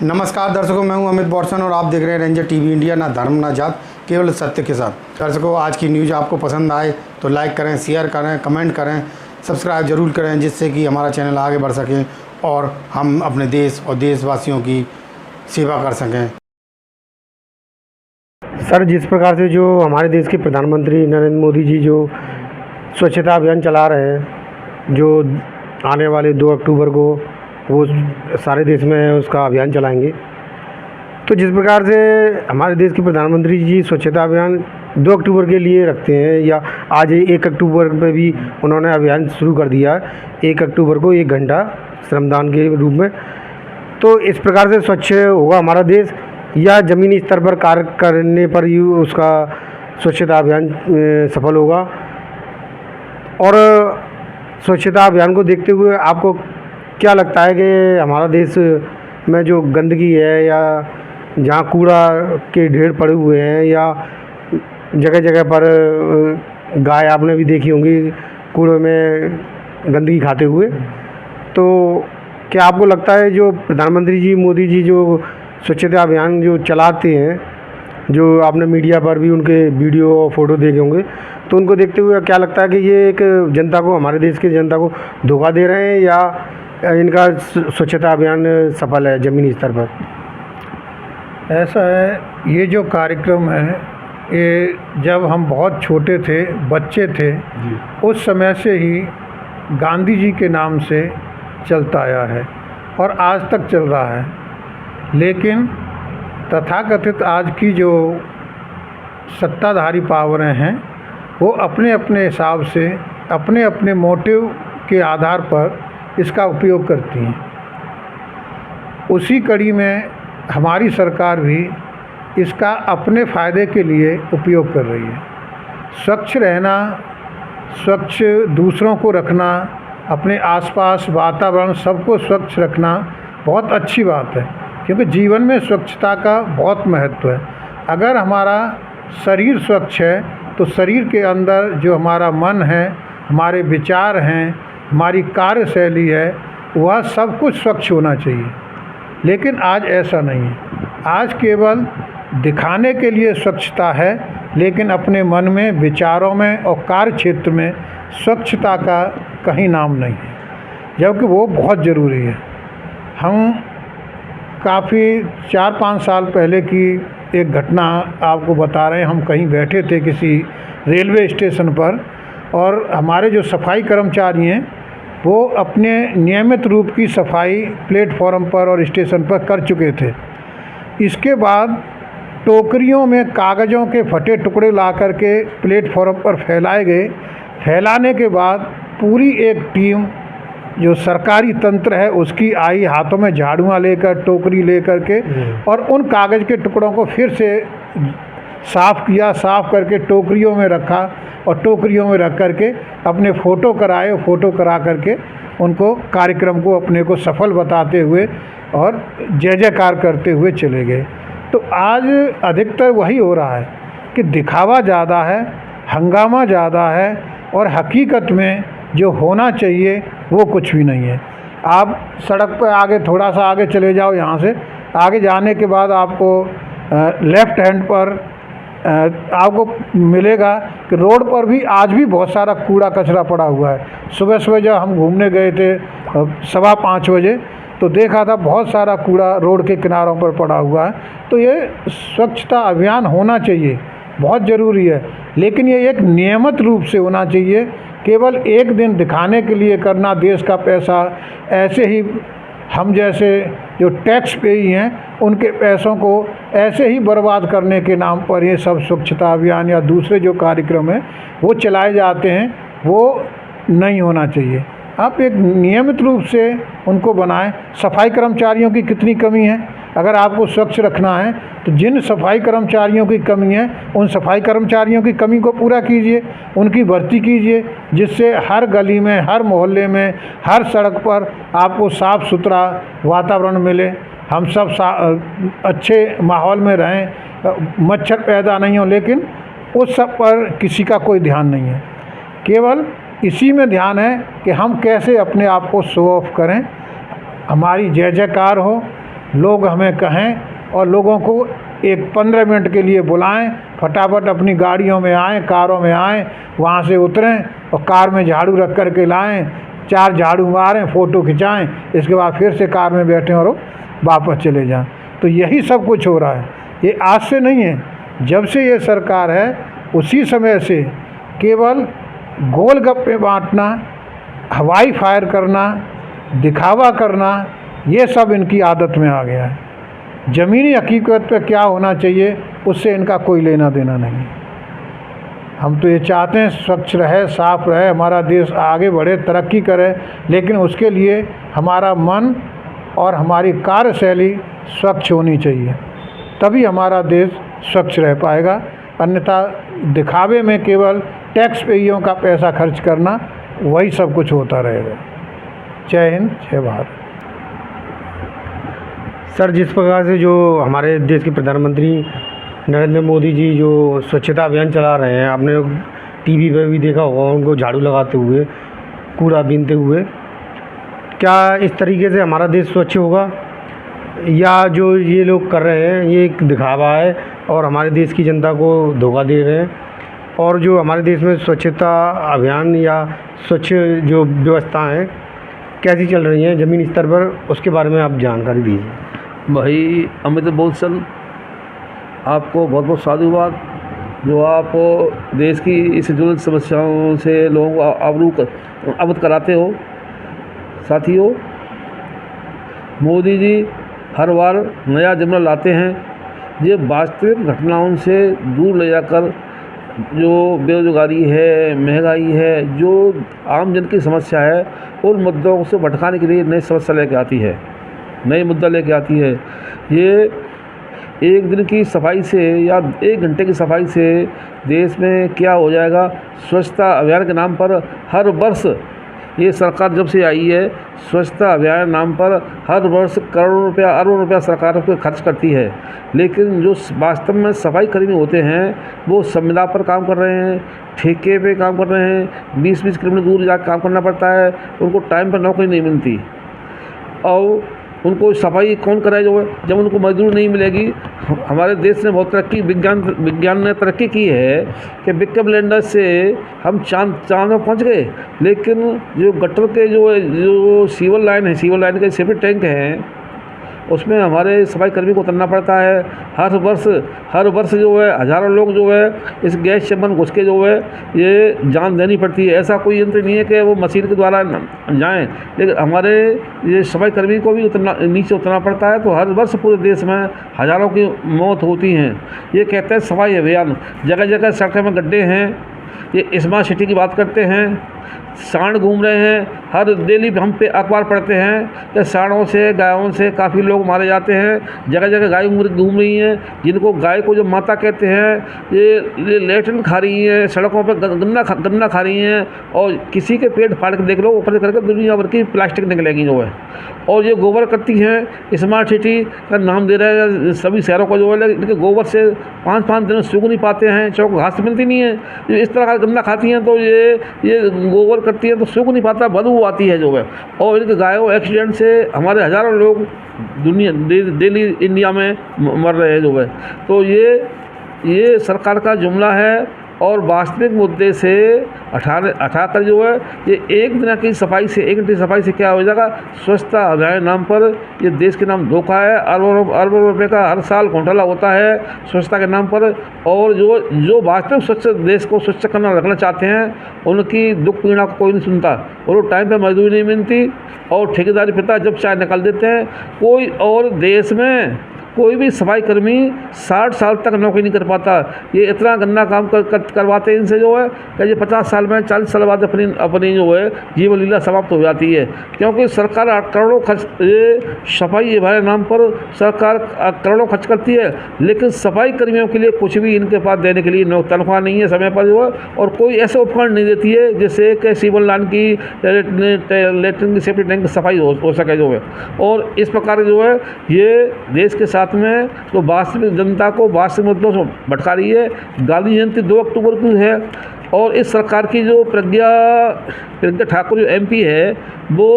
नमस्कार दर्शकों, मैं हूं अमित बॉर्सन और आप देख रहे हैं रेंजर टीवी इंडिया। ना धर्म ना जात, केवल सत्य के साथ। दर्शकों, आज की न्यूज़ आपको पसंद आए तो लाइक करें, शेयर करें, कमेंट करें, सब्सक्राइब जरूर करें, जिससे कि हमारा चैनल आगे बढ़ सके और हम अपने देश और देशवासियों की सेवा कर सकें। सर, जिस प्रकार से जो हमारे देश के प्रधानमंत्री नरेंद्र मोदी जी जो स्वच्छता अभियान चला रहे हैं, जो आने वाले 2 अक्टूबर को वो सारे देश में उसका अभियान चलाएंगे, तो जिस प्रकार से हमारे देश के प्रधानमंत्री जी स्वच्छता अभियान 2 अक्टूबर के लिए रखते हैं, या आज 1 अक्टूबर पे भी उन्होंने अभियान शुरू कर दिया है, 1 अक्टूबर को 1 घंटा श्रमदान के रूप में, तो इस प्रकार से स्वच्छ होगा हमारा देश, या ज़मीनी स्तर पर कार्य करने पर ही उसका स्वच्छता अभियान सफल होगा। और स्वच्छता अभियान को देखते हुए आपको क्या लगता है कि हमारा देश में जो गंदगी है, या जहाँ कूड़ा के ढेर पड़े हुए हैं, या जगह जगह पर गाय आपने भी देखी होंगी कूड़े में गंदगी खाते हुए, तो क्या आपको लगता है जो प्रधानमंत्री जी मोदी जी जो स्वच्छता अभियान जो चलाते हैं, जो आपने मीडिया पर भी उनके वीडियो और फोटो देखे होंगे, तो उनको देखते हुए क्या लगता है कि ये एक जनता को, हमारे देश की जनता को धोखा दे रहे हैं, या इनका स्वच्छता अभियान सफल है ज़मीनी स्तर पर? ऐसा है, ये जो कार्यक्रम है, ये जब हम बहुत छोटे थे, बच्चे थे, उस समय से ही गांधी जी के नाम से चलता आया है और आज तक चल रहा है। लेकिन तथाकथित आज की जो सत्ताधारी पावरें हैं, वो अपने अपने हिसाब से, अपने अपने मोटिव के आधार पर इसका उपयोग करती हैं। उसी कड़ी में हमारी सरकार भी इसका अपने फ़ायदे के लिए उपयोग कर रही है। स्वच्छ रहना, स्वच्छ दूसरों को रखना, अपने आसपास वातावरण सबको स्वच्छ रखना बहुत अच्छी बात है, क्योंकि जीवन में स्वच्छता का बहुत महत्व है। अगर हमारा शरीर स्वच्छ है तो शरीर के अंदर जो हमारा मन है, हमारे विचार हैं, हमारी कार्यशैली है, वह सब कुछ स्वच्छ होना चाहिए। लेकिन आज ऐसा नहीं है। आज केवल दिखाने के लिए स्वच्छता है, लेकिन अपने मन में, विचारों में और कार्य क्षेत्र में स्वच्छता का कहीं नाम नहीं है, जबकि वो बहुत ज़रूरी है। हम काफ़ी 4-5 साल पहले की एक घटना आपको बता रहे हैं। हम कहीं बैठे थे किसी रेलवे स्टेशन पर, और हमारे जो सफाई कर्मचारी हैं वो अपने नियमित रूप की सफाई प्लेटफॉर्म पर और स्टेशन पर कर चुके थे। इसके बाद टोकरियों में कागज़ों के फटे टुकड़े ला कर के प्लेटफॉर्म पर फैलाए गए। फैलाने के बाद पूरी एक टीम जो सरकारी तंत्र है उसकी आई, हाथों में झाड़ुआँ लेकर, टोकरी लेकर के, और उन कागज़ के टुकड़ों को फिर से साफ़ किया, साफ़ करके टोकरियों में रखा, और टोकरियों में रख करके अपने फ़ोटो कराए, फ़ोटो करा करके उनको कार्यक्रम को अपने को सफल बताते हुए और जय जयकार करते हुए चले गए। तो आज अधिकतर वही हो रहा है कि दिखावा ज़्यादा है, हंगामा ज़्यादा है, और हकीकत में जो होना चाहिए वो कुछ भी नहीं है। आप सड़क पर आगे, थोड़ा सा आगे चले जाओ, यहाँ से आगे जाने के बाद आपको लेफ़्ट हैंड पर आपको मिलेगा कि रोड पर भी आज भी बहुत सारा कूड़ा कचरा पड़ा हुआ है। सुबह सुबह जब हम घूमने गए थे 5:15 बजे, तो देखा था बहुत सारा कूड़ा रोड के किनारों पर पड़ा हुआ है। तो ये स्वच्छता अभियान होना चाहिए, बहुत ज़रूरी है, लेकिन ये एक नियमित रूप से होना चाहिए। केवल एक दिन दिखाने के लिए करना, देश का पैसा ऐसे ही हम जैसे जो टैक्स पेयी हैं उनके पैसों को ऐसे ही बर्बाद करने के नाम पर ये सब स्वच्छता अभियान या दूसरे जो कार्यक्रम हैं वो चलाए जाते हैं, वो नहीं होना चाहिए। आप एक नियमित रूप से उनको बनाएं। सफाई कर्मचारियों की कितनी कमी है, अगर आपको स्वच्छ रखना है तो जिन सफाई कर्मचारियों की कमी है उन सफाई कर्मचारियों की कमी को पूरा कीजिए, उनकी भर्ती कीजिए, जिससे हर गली में, हर मोहल्ले में, हर सड़क पर आपको साफ़ सुथरा वातावरण मिले, हम सब अच्छे माहौल में रहें, मच्छर पैदा नहीं हो। लेकिन उस सब पर किसी का कोई ध्यान नहीं है, केवल इसी में ध्यान है कि हम कैसे अपने आप को शो ऑफ करें, हमारी जय जयकार हो, लोग हमें कहें और लोगों को एक 15 मिनट के लिए बुलाएं, फटाफट अपनी गाड़ियों में आएँ, कारों में आएँ, वहाँ से उतरें और कार में झाड़ू रख कर के लाएँ, 4 झाड़ू मारें, फ़ोटो खिंचाएं, इसके बाद फिर से कार में बैठें और वापस चले जाएं। तो यही सब कुछ हो रहा है। ये आज से नहीं है, जब से ये सरकार है उसी समय से केवल गोलगप्पे बांटना, हवाई फायर करना, दिखावा करना, ये सब इनकी आदत में आ गया है। ज़मीनी हकीकत पे क्या होना चाहिए उससे इनका कोई लेना देना नहीं। हम तो ये चाहते हैं स्वच्छ रहे, साफ़ रहे, हमारा देश आगे बढ़े, तरक्की करे, लेकिन उसके लिए हमारा मन और हमारी कार्यशैली स्वच्छ होनी चाहिए, तभी हमारा देश स्वच्छ रह पाएगा। अन्यथा दिखावे में केवल टैक्स पेइयों का पैसा खर्च करना, वही सब कुछ होता रहेगा। जय हिंद, जय भारत। सर, जिस प्रकार से जो हमारे देश के प्रधानमंत्री नरेंद्र मोदी जी जो स्वच्छता अभियान चला रहे हैं, आपने टीवी पे भी देखा होगा उनको झाड़ू लगाते हुए, कूड़ा बीनते हुए, क्या इस तरीके से हमारा देश स्वच्छ होगा या जो ये लोग कर रहे हैं ये एक दिखावा है और हमारे देश की जनता को धोखा दे रहे हैं? और जो हमारे देश में स्वच्छता अभियान या स्वच्छ जो व्यवस्था है कैसी चल रही हैं ज़मीनी स्तर पर, उसके बारे में आप जानकारी दीजिए। भाई अमित बहुसल, आपको बहुत बहुत साधुवाद जो आप देश की इस जुड़ी समस्याओं से लोगों को अवगत कराते हो। साथियों, मोदी जी हर बार नया जुमला लाते हैं। ये वास्तविक घटनाओं से दूर ले जाकर जो बेरोजगारी है, महंगाई है, जो आम जन की समस्या है, उन मुद्दों से भटकाने के लिए नई समस्या लेके आती है, नई मुद्दा लेके आती है। ये एक दिन की सफाई से या 1 घंटे की सफाई से देश में क्या हो जाएगा। स्वच्छता अभियान के नाम पर हर वर्ष ये सरकार जब से आई है, स्वच्छता अभियान नाम पर हर वर्ष करोड़ों रुपया, अरबों रुपया सरकार पे खर्च करती है, लेकिन जो वास्तव में सफाई कर्मी होते हैं वो संविदा पर काम कर रहे हैं, ठेके पे काम कर रहे हैं, 20-20 किलोमीटर दूर जाकर काम करना पड़ता है, उनको टाइम पर नौकरी नहीं मिलती। और उनको सफाई कौन कराए जब उनको मजदूर नहीं मिलेगी। हमारे देश ने बहुत तरक्की, विज्ञान ने तरक्की की है कि विक्रम लैंडर से हम चांद में पहुंच गए, लेकिन जो गटर के जो सीवर लाइन है, सीवर लाइन के सेफ्टी टैंक हैं, उसमें हमारे सफाई कर्मी को उतरना पड़ता है। हर वर्ष जो है हज़ारों लोग जो है इस गैस चैम्बर में घुस के जो है ये जान देनी पड़ती है। ऐसा कोई यंत्र नहीं है कि वो मशीन के द्वारा जाएं, लेकिन हमारे ये सफाई कर्मी को भी नीचे उतरना पड़ता है। तो हर वर्ष पूरे देश में हज़ारों की मौत होती हैं। ये कहते हैं सफाई अभियान, जगह जगह सड़कों में गड्ढे हैं। ये स्मार्ट सिटी की बात करते हैं, सांड घूम रहे हैं। हर डेली हम पे अखबार पढ़ते हैं कि सांडों से, गायों से काफ़ी लोग मारे जाते हैं। जगह जगह गाय घूम रही हैं, जिनको गाय को जो माता कहते हैं ये लेटरिन खा रही हैं, सड़कों पे गन्ना खा रही हैं। और किसी के पेट फाड़ के देख लो, ऊपर से करके दुनिया भर की प्लास्टिक निकलेगी जो है। और ये गोबर करती हैं, स्मार्ट सिटी का नाम दे रहे हैं सभी शहरों को जो है, लेकिन गोबर से 5-5 दिन सूख नहीं पाते हैं, चौक घास मिलती नहीं है। जो इस तरह का गन्ना खाती हैं तो ये गोबर करती है तो सूख नहीं पाता, बदबू आती है जो है। और इनके गायों एक्सीडेंट से हमारे हज़ारों लोग डेली इंडिया में मर रहे हैं जो है। तो ये सरकार का जुमला है और वास्तविक मुद्दे से हटाकर जो है ये 1 दिन की सफाई से, 1 घंटे की सफाई से क्या हो जाएगा। स्वच्छता अभियान नाम पर ये देश के नाम धोखा है। अरबों रुपए का हर साल घोटाला होता है स्वच्छता के नाम पर। और जो वास्तविक स्वच्छ देश को स्वच्छ करना रखना चाहते हैं, उनकी दुख पीड़ा को कोई नहीं सुनता। और वो टाइम पर मजदूरी नहीं मिलती और ठेकेदारी प्रथा जब चाहे निकाल देते हैं। कोई और देश में कोई भी सफाई कर्मी 60 साल तक नौकरी नहीं कर पाता। ये इतना गंदा काम करवाते हैं इनसे जो है कि ये 50 साल में, 40 साल बाद अपनी जो है जीवन लीला समाप्त हो जाती है। क्योंकि सरकार करोड़ों खर्च, ये सफाई अभियान नाम पर सरकार करोड़ों खर्च करती है, लेकिन सफाई कर्मियों के लिए कुछ भी इनके पास देने के लिए तनख्वाह नहीं है समय पर जो है। और कोई ऐसे उपकरण नहीं देती है जिससे कि सीवर लाइन की, लेटरिन की सेफ्टी टैंक की सफाई हो सके जो है। और इस प्रकार जो है ये देश के में तो वास्तविक जनता को वास्तविक मुद्दों से भटका रही है। गांधी जयंती 2 अक्टूबर की है और इस सरकार की जो प्रज्ञा ठाकुर जो MP है वो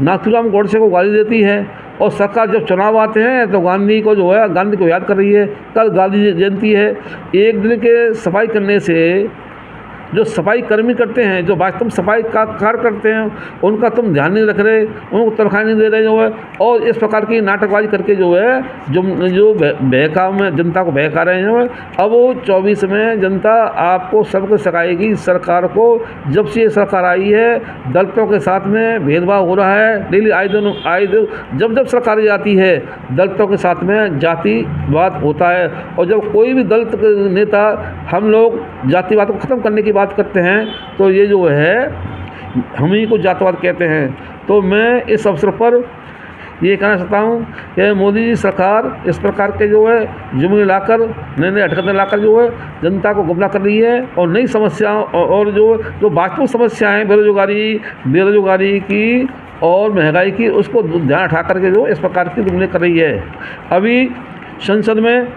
नाथूराम गोडसे को गाली देती है और सरकार जब चुनाव आते हैं तो गांधी को याद कर रही है। कल गांधी जयंती है। एक दिन के सफाई करने से जो सफाई कर्मी करते हैं, जो वास्तव में सफाई का कार्य करते हैं, उनका तुम ध्यान नहीं रख रहे, उनको तनख्वाह नहीं दे रहे और इस प्रकार की नाटकबाजी करके जो बहकाव में जनता को बहका रहे हैं। अब वो 24 में जनता आपको सबको सिखाएगी। सरकार को जब से ये सरकार आई है, दलितों के साथ में भेदभाव हो रहा है। डेली आए दिन जब सरकार आती है, दलितों के साथ में जातिवाद होता है। और जब कोई भी दलित नेता हम लोग जातिवाद को ख़त्म करने की बात करते हैं तो ये हम ही को जातिवाद कहते हैं। तो मैं इस अवसर पर ये कहना चाहता हूँ कि मोदी जी सरकार इस प्रकार के जुम्मन लाकर, नए हटकतें लाकर जनता को गुमराह कर रही है और नई समस्याओं और जो वास्तविक समस्याएं बेरोजगारी की और महंगाई की, उसको ध्यान उठा करके इस प्रकार की जुम्मन कर रही है। अभी संसद में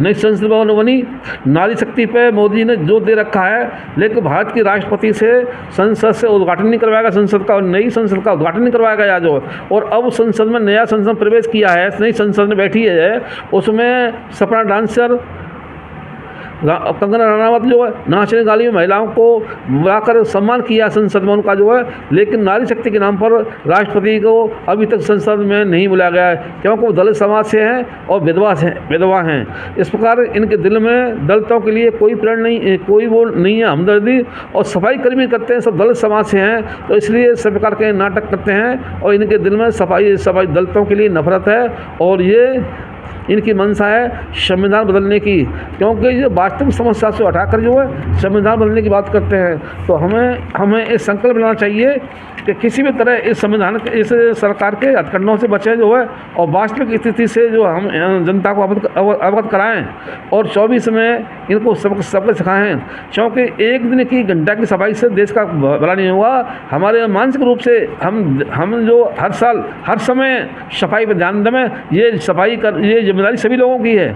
नई संसद भवन बनी, नारी शक्ति पे मोदी ने जोर दे रखा है, लेकिन भारत के राष्ट्रपति से संसद से उद्घाटन नहीं करवाएगा, संसद का नई संसद का उद्घाटन नहीं करवाएगा आज। और अब संसद में नया संसद प्रवेश किया है, नई संसद में बैठी है, उसमें सपना डांसर कंगना रनावत नाचने गाली में महिलाओं को बुलाकर सम्मान किया संसद में उनका लेकिन नारी शक्ति के नाम पर राष्ट्रपति को अभी तक संसद में नहीं बुलाया गया है, क्योंकि वो दलित समाज से हैं और विधवा हैं। इस प्रकार इनके दिल में दलितों के लिए कोई प्रेम नहीं, कोई वो नहीं है हमदर्दी। और सफाई कर्मी करते हैं सब दलित समाज से हैं, तो इसलिए सब प्रकार के नाटक करते हैं और इनके दिल में सफाई दलितों के लिए नफरत है। और ये इनकी मंशा है संविधान बदलने की, क्योंकि ये वास्तविक समस्या से हटाकर संविधान बदलने की बात करते हैं। तो हमें एक संकल्प लेना चाहिए कि किसी भी तरह इस सरकार के हथकंडों से बचें और वास्तविक स्थिति से हम जनता को अवगत कराएं और 24 में इनको सबको सिखाएं। क्योंकि एक दिन की घंटा की सफाई से देश का भला नहीं होगा। हमारे मानसिक रूप से हम जो हर साल हर समय सफाई पर ध्यान दें, ये जिम्मेदारी सभी लोगों की है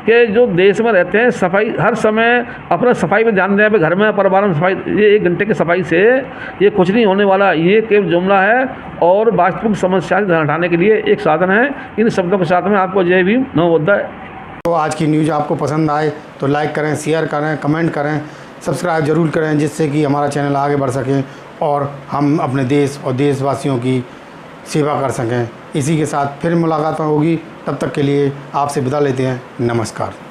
कि जो देश में रहते हैं सफाई हर समय अपना सफाई पे ध्यान दें। घर में परिवार में सफाई, ये 1 घंटे की सफाई से ये कुछ नहीं होने वाला, ये केवल जुमला है और वास्तविक समस्या से ध्यान हटाने के लिए एक साधन है। इन शब्दों के साथ में आपको जय भीम नमोबुद्धाय। तो आज की न्यूज़ आपको पसंद आए तो लाइक करें, शेयर करें, कमेंट करें, सब्सक्राइब जरूर करें, जिससे कि हमारा चैनल आगे बढ़ सके और हम अपने देश और देशवासियों की सेवा कर सकें। इसी के साथ फिर मुलाकात होगी, तब तक के लिए आपसे विदा लेते हैं। नमस्कार।